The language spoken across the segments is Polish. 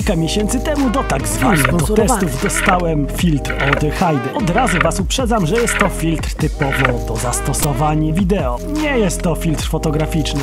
Kilka miesięcy temu do tak zwanych testów dostałem filtr od Haidy. Od razu was uprzedzam, że jest to filtr typowo do zastosowań wideo. Nie jest to filtr fotograficzny.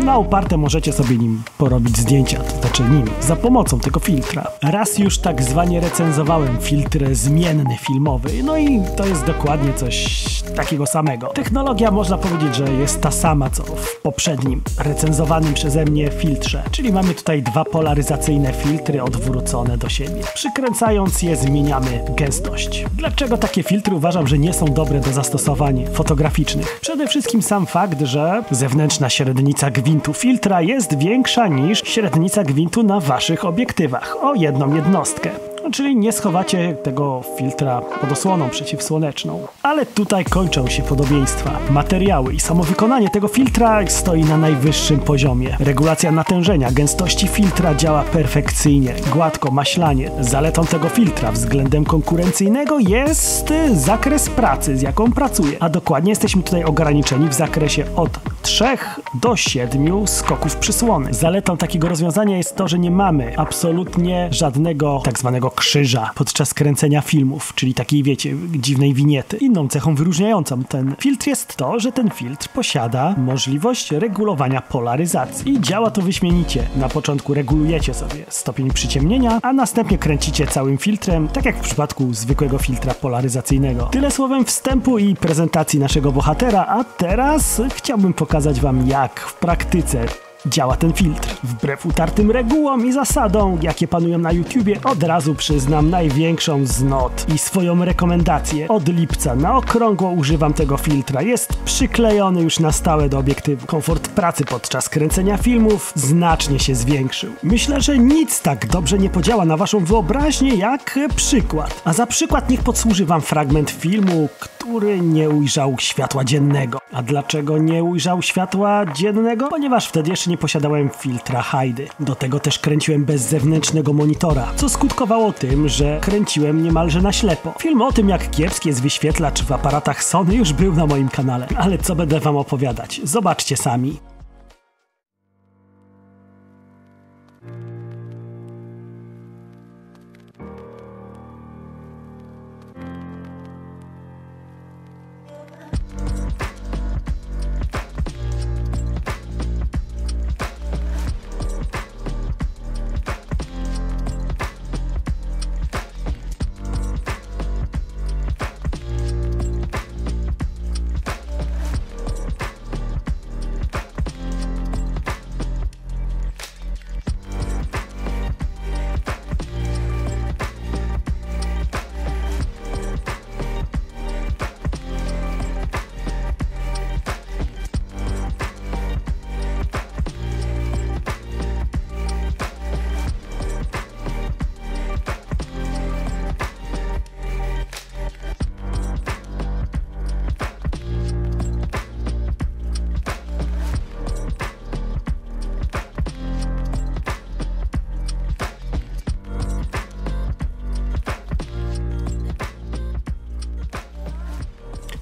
Na uparte możecie sobie nim porobić zdjęcia, to znaczy nim, za pomocą tego filtra. Raz już tak zwanie recenzowałem filtr zmienny filmowy, no i to jest dokładnie coś takiego samego. Technologia można powiedzieć, że jest ta sama co w poprzednim recenzowanym przeze mnie filtrze, czyli mamy tutaj dwa polaryzacyjne filtry odwrócone do siebie. Przykręcając je zmieniamy gęstość. Dlaczego takie filtry uważam, że nie są dobre do zastosowań fotograficznych? Przede wszystkim sam fakt, że zewnętrzna średnica gwintu filtra jest większa niż średnica gwintu na waszych obiektywach o jedną jednostkę. Czyli nie schowacie tego filtra pod osłoną przeciwsłoneczną. Ale tutaj kończą się podobieństwa. Materiały i samo wykonanie tego filtra stoi na najwyższym poziomie. Regulacja natężenia, gęstości filtra działa perfekcyjnie, gładko, maślanie. Zaletą tego filtra względem konkurencyjnego jest zakres pracy, z jaką pracuje. A dokładnie jesteśmy tutaj ograniczeni w zakresie od 3 do 7 skoków przysłony. Zaletą takiego rozwiązania jest to, że nie mamy absolutnie żadnego tak zwanego krzyża podczas kręcenia filmów, czyli takiej, wiecie, dziwnej winiety. Inną cechą wyróżniającą ten filtr jest to, że ten filtr posiada możliwość regulowania polaryzacji i działa to wyśmienicie. Na początku regulujecie sobie stopień przyciemnienia, a następnie kręcicie całym filtrem, tak jak w przypadku zwykłego filtra polaryzacyjnego. Tyle słowem wstępu i prezentacji naszego bohatera, a teraz chciałbym pokazać wam, jak w praktyce działa ten filtr. Wbrew utartym regułom i zasadom, jakie panują na YouTubie, od razu przyznam największą z not i swoją rekomendację. Od lipca na okrągło używam tego filtra. Jest przyklejony już na stałe do obiektywu. Komfort pracy podczas kręcenia filmów znacznie się zwiększył. Myślę, że nic tak dobrze nie podziała na waszą wyobraźnię jak przykład. A za przykład niech podsłuży wam fragment filmu, który nie ujrzał światła dziennego. A dlaczego nie ujrzał światła dziennego? Ponieważ wtedy jeszcze nie posiadałem filtra Haidy. Do tego też kręciłem bez zewnętrznego monitora, co skutkowało tym, że kręciłem niemalże na ślepo. Film o tym, jak kiepski jest wyświetlacz w aparatach Sony, już był na moim kanale. Ale co będę wam opowiadać? Zobaczcie sami.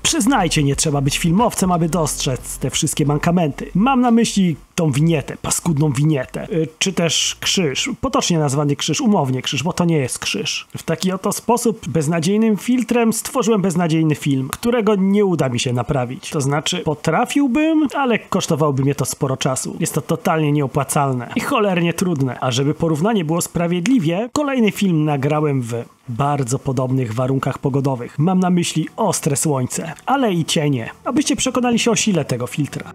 Przyznajcie, nie trzeba być filmowcem, aby dostrzec te wszystkie mankamenty. Mam na myśli tą winietę, paskudną winietę, czy też krzyż, potocznie nazwany krzyż, umownie krzyż, bo to nie jest krzyż. W taki oto sposób beznadziejnym filtrem stworzyłem beznadziejny film, którego nie uda mi się naprawić. To znaczy potrafiłbym, ale kosztowałby mnie to sporo czasu. Jest to totalnie nieopłacalne i cholernie trudne. A żeby porównanie było sprawiedliwie, kolejny film nagrałem w bardzo podobnych warunkach pogodowych. Mam na myśli ostre słońce, ale i cienie, abyście przekonali się o sile tego filtra.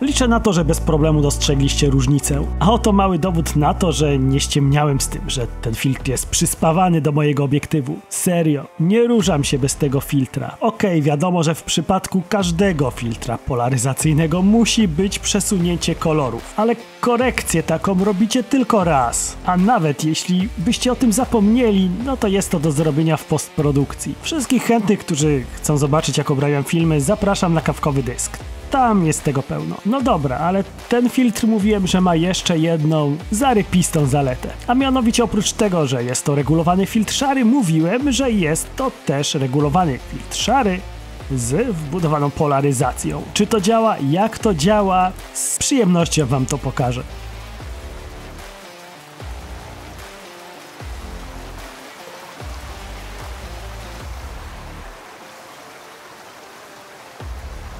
Liczę na to, że bez problemu dostrzegliście różnicę. A oto mały dowód na to, że nie ściemniałem z tym, że ten filtr jest przyspawany do mojego obiektywu. Serio, nie ruszam się bez tego filtra. Okej, wiadomo, że w przypadku każdego filtra polaryzacyjnego musi być przesunięcie kolorów, ale korekcję taką robicie tylko raz. A nawet jeśli byście o tym zapomnieli, no to jest to do zrobienia w postprodukcji. Wszystkich chętnych, którzy chcą zobaczyć, jak obrabiam filmy, zapraszam na Kawkowy Dysk. Tam jest tego pełno. No dobra, ale ten filtr mówiłem, że ma jeszcze jedną zarybistą zaletę. A mianowicie oprócz tego, że jest to regulowany filtr szary, mówiłem, że jest to też regulowany filtr szary z wbudowaną polaryzacją. Czy to działa? Jak to działa? Z przyjemnością wam to pokażę.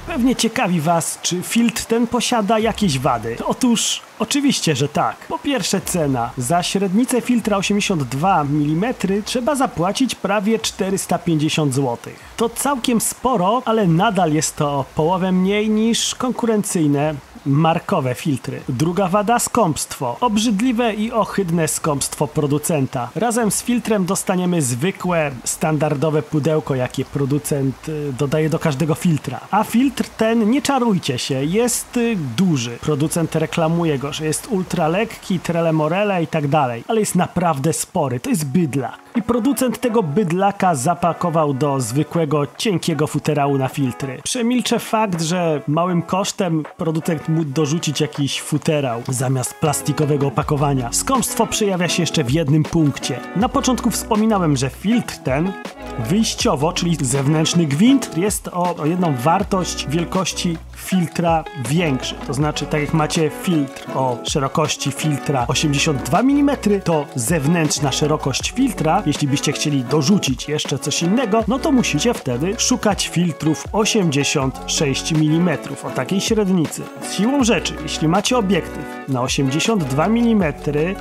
Pewnie ciekawi was, czy filtr ten posiada jakieś wady. Otóż oczywiście, że tak. Po pierwsze cena. Za średnicę filtra 82 mm trzeba zapłacić prawie 450 zł. To całkiem sporo, ale nadal jest to o połowę mniej niż konkurencyjne markowe filtry. Druga wada, skąpstwo. Obrzydliwe i ohydne skąpstwo producenta. Razem z filtrem dostaniemy zwykłe, standardowe pudełko, jakie producent dodaje do każdego filtra. A filtr ten, nie czarujcie się, jest duży. Producent reklamuje go, że jest ultra lekki, trele morele i tak dalej, ale jest naprawdę spory. To jest bydlak. I producent tego bydlaka zapakował do zwykłego, cienkiego futerału na filtry. Przemilczę fakt, że małym kosztem producent mógł dorzucić jakiś futerał zamiast plastikowego opakowania. Skąpstwo przejawia się jeszcze w jednym punkcie. Na początku wspominałem, że filtr ten wyjściowo, czyli zewnętrzny gwint, jest o jedną wartość wielkości filtra większy. To znaczy, tak jak macie filtr o szerokości filtra 82 mm, to zewnętrzna szerokość filtra, jeśli byście chcieli dorzucić jeszcze coś innego, no to musicie wtedy szukać filtrów 86 mm o takiej średnicy. Z siłą rzeczy, jeśli macie obiektyw na 82 mm,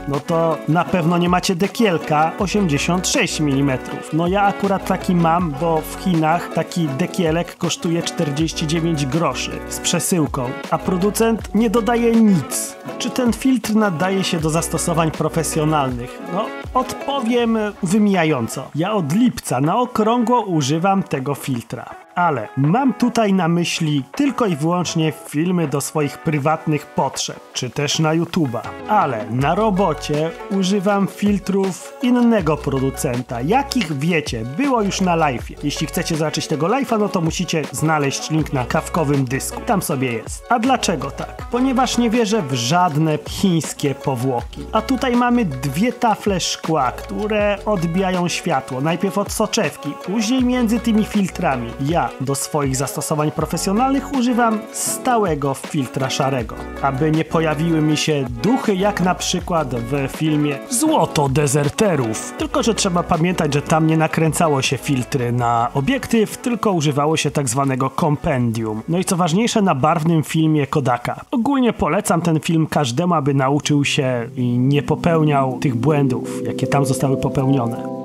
no to na pewno nie macie dekielka 86 mm. No ja akurat taki mam, bo w Chinach taki dekielek kosztuje 49 groszy z przesyłką, a producent nie dodaje nic. Czy ten filtr nadaje się do zastosowań profesjonalnych? No, odpowiem wymijająco. Ja od lipca na okrągło używam tego filtra. Ale mam tutaj na myśli tylko i wyłącznie filmy do swoich prywatnych potrzeb, czy też na YouTube'a. Ale na robocie używam filtrów innego producenta, jakich wiecie, było już na live'ie. Jeśli chcecie zobaczyć tego live'a, no to musicie znaleźć link na Kawkowym Dysku. Tam sobie jest. A dlaczego tak? Ponieważ nie wierzę w żadne chińskie powłoki. A tutaj mamy dwie tafle szkła, które odbijają światło. Najpierw od soczewki, później między tymi filtrami. Ja do swoich zastosowań profesjonalnych używam stałego filtra szarego, aby nie pojawiły mi się duchy, jak na przykład w filmie Złoto dezerterów. Tylko że trzeba pamiętać, że tam nie nakręcało się filtry na obiektyw, tylko używało się tak zwanego kompendium. No i co ważniejsze, na barwnym filmie Kodaka. Ogólnie polecam ten film każdemu, aby nauczył się i nie popełniał tych błędów, jakie tam zostały popełnione.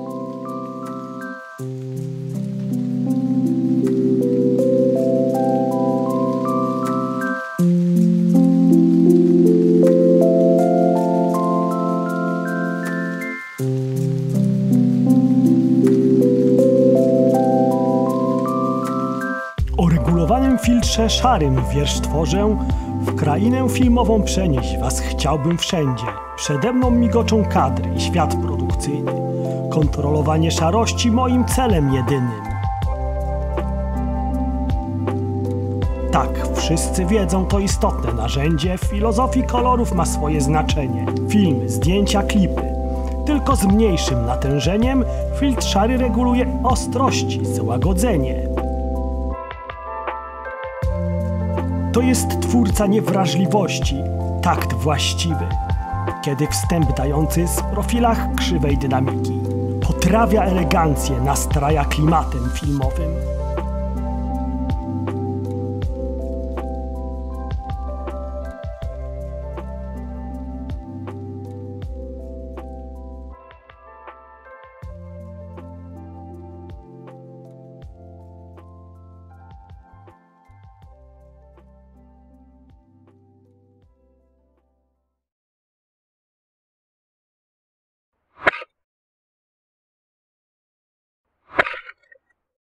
O regulowanym filtrze szarym wiersz tworzę, w krainę filmową przenieść was chciałbym wszędzie. Przede mną migoczą kadry i świat produkcyjny. Kontrolowanie szarości moim celem jedynym. Tak, wszyscy wiedzą, to istotne narzędzie w filozofii kolorów ma swoje znaczenie. Filmy, zdjęcia, klipy. Tylko z mniejszym natężeniem filtr szary reguluje ostrości, złagodzenie. To jest twórca niewrażliwości, takt właściwy, kiedy wstęp dający z profilach krzywej dynamiki. Potrawia elegancję, nastraja klimatem filmowym.